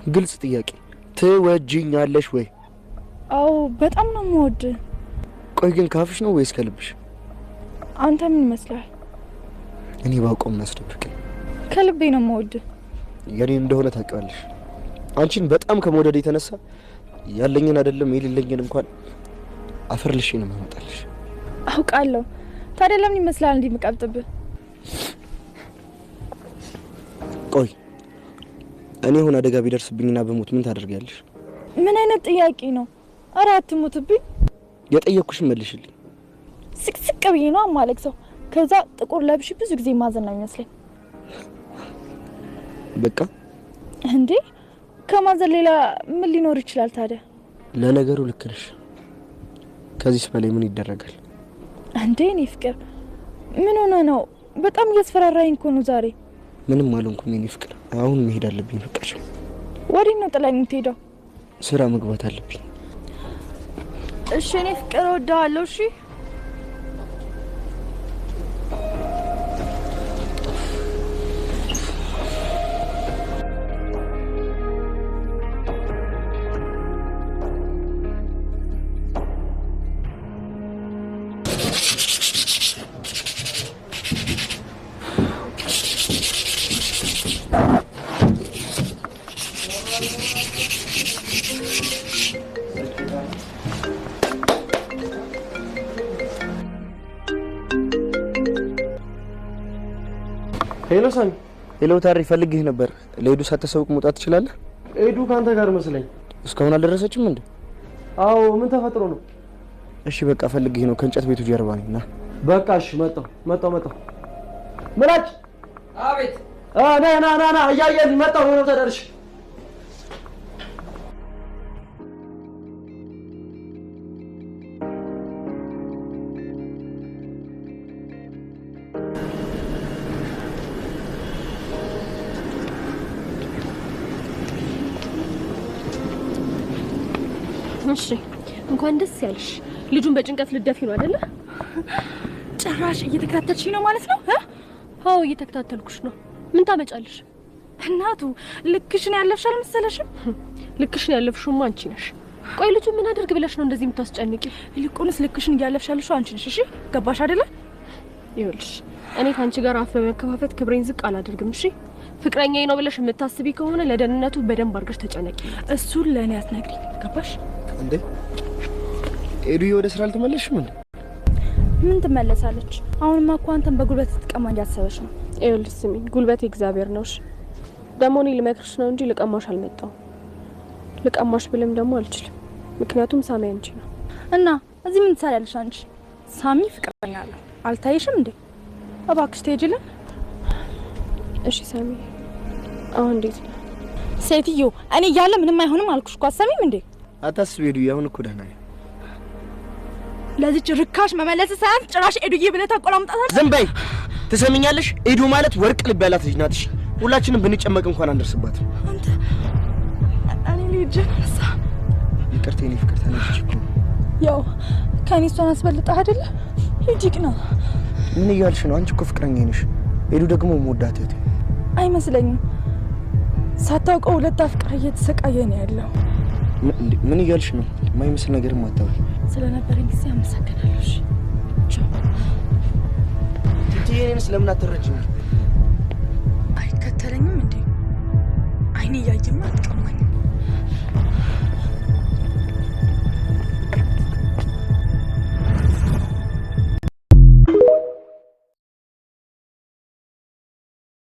ግልጽ ጥያቄ ትወጂኛለሽ ወይ? አዎ በጣም ነው የምወድ። ቆይ ግን ካፍሽ ነው ወይስ ከልብሽ? አንተ ምን ይመስላል? እኔ ባውቀው ምን አስደብቀኝ? ከልቤ ነው የምወድ። የኔ እንደሆነ ታውቂዋለሽ። አንቺን በጣም ከመውደድ የተነሳ ያለኝን አይደለም የሌለኝን እንኳን አፈርልሽ ነው የማመጣልሽ። አውቃለሁ። ታዲያ ለምን ይመስላል እንዲህ የምቀብጥብህ? ቆይ እኔ ሆነ አደጋ ቢደርስብኝና በሞት ምን ታደርጊያለሽ? ምን አይነት ጥያቄ ነው? ኧረ አትሞትብኝ። የጠየቅኩሽን መልሽልኝ። ስቅስቅ ብዬ ነው አማለክ ሰው። ከዛ ጥቁር ለብሽ ብዙ ጊዜ ማዘን ነው የሚመስለኝ። በቃ እንዴ ከማዘን ሌላ ምን ሊኖር ይችላል ታዲያ? ለነገሩ ልክ ነሽ። ከዚህ በላይ ምን ይደረጋል? እንዴ እኔ ፍቅር ምን ሆነ ነው? በጣም እያስፈራራኝ እኮ ነው ዛሬ። ምንም አልሆንኩም የኔ ፍቅር። አሁን መሄድ አለብኝ። ፍቅር ወዴት ነው ጥላኝ የምትሄደው? ስራ መግባት አለብኝ። እሺ እኔ ፍቅር እወዳለሁ። እሺ ሄሎ ሳሚ። ሄሎ ታሪ፣ ፈልግህ ነበር። ለሄዱ ሳትሰውቅ መውጣት ትችላለህ? ሄዱ ካንተ ጋር መስለኝ። እስካሁን አልደረሰችም እንዴ? አዎ ምን ተፈጥሮ ነው? እሺ በቃ ፈልግህ ነው። ከእንጨት ቤቱ ጀርባ ነኝ። ና በቃ እሺ። መጣሁ። ምላጭ። አቤት። ና እያየን መጣሁ። ነው ተደርሽ። እሺ እንኳን ደስ ያለሽ። ልጁን በጭንቀት ልደፊ ነው አይደለ? ጭራሽ እየተከታተልሽ ነው ማለት ነው? አዎ እየተከታተልኩሽ ነው። ምን ታመጫለሽ? እናቱ ልክሽን ያለፍሽ አልመሰለሽም? ልክሽን ያለፍሽማ አንቺ ነሽ። ቆይ ልጁ ምን አድርግ ብለሽ ነው እንደዚህ የምታስጨንቂው? ይልቁንስ ልክሽን እያለፍሽ ያለሽው አንቺ ነሽ። እሺ ገባሽ አይደለ? ይኸውልሽ እኔ ካንቺ ጋር አፍ በመከፋፈት ክብሬን ዝቅ አላደርግም። እሺ ፍቅረኛዬ ነው ብለሽ የምታስቢ ከሆነ ለደህንነቱ በደንብ አድርገሽ ተጨነቂ። እሱን ለእኔ አትነግሪኝ። ገባሽ? እንዴ ኤዱዬ ወደ ስራ አልተመለስሽም እንዴ? ምን ትመለሳለች? አሁንማ እኮ አንተን በጉልበት ትቀማ እንዲያሰበሽ ነው። ይኸውልሽ ስሚኝ፣ ጉልበት እግዚአብሔር ነው። እሺ ደግሞ እኔ ልመክርሽ ነው እንጂ ልቀማሽ አልመጣሁም። ልቀማሽ ብልም ደግሞ አልችልም፣ ምክንያቱም ሳሚ አንቺ ነው። እና እዚህ ምን ትሰሪያለሽ አንቺ? ሳሚ ፍቅረኛ አለው አልታይሽም እንዴ? እባክሽ ትሄጂልን። እሺ ሳሚ አሁን እንዴት ነው? ሴትዮ እኔ እያለ ምንም አይሆንም አልኩሽ እኮ። አሰሚም እንዴ? አታስቢ ኤዱዬ፣ አሁን እኮ ደህና ነኝ። ለዚህ ርካሽ መመለስ ሳይሆን ጭራሽ ኤዱዬ ብለህ ታቆላምጣታለህ። ዝም በይ። ትሰሚኛለሽ? ኤዱ ማለት ወርቅ ልብ ያላት ልጅ ናት። ሁላችንም ብንጨመቅ እንኳን አንደርስባትም። አንተ እኔ ልጅ ነሳ። ይቅርታ የኔ ፍቅር፣ ተነስች እኮ ያው ከኔ እሷን አስበልጠህ አይደለ? ሂጂክ ነው። ምን እያልሽ ነው? አንቺ እኮ ፍቅረኛዬ ነሽ። ኤዱ ደግሞ የምወዳት እህቴ። አይመስለኝም። ሳታውቀው ሁለት አፍቅር እየተሰቃየ ነው ያለው። ምን እያልሽ ነው? የማይመስል ነገርም አታውቂ። ስለነበረኝ ጊዜ አመሰግናለሁ። ቻው። ትንትዬ ስለምን አትረጅም? አይከተለኝም እንዴ? አይኔ እያየማ አትቀማኝም።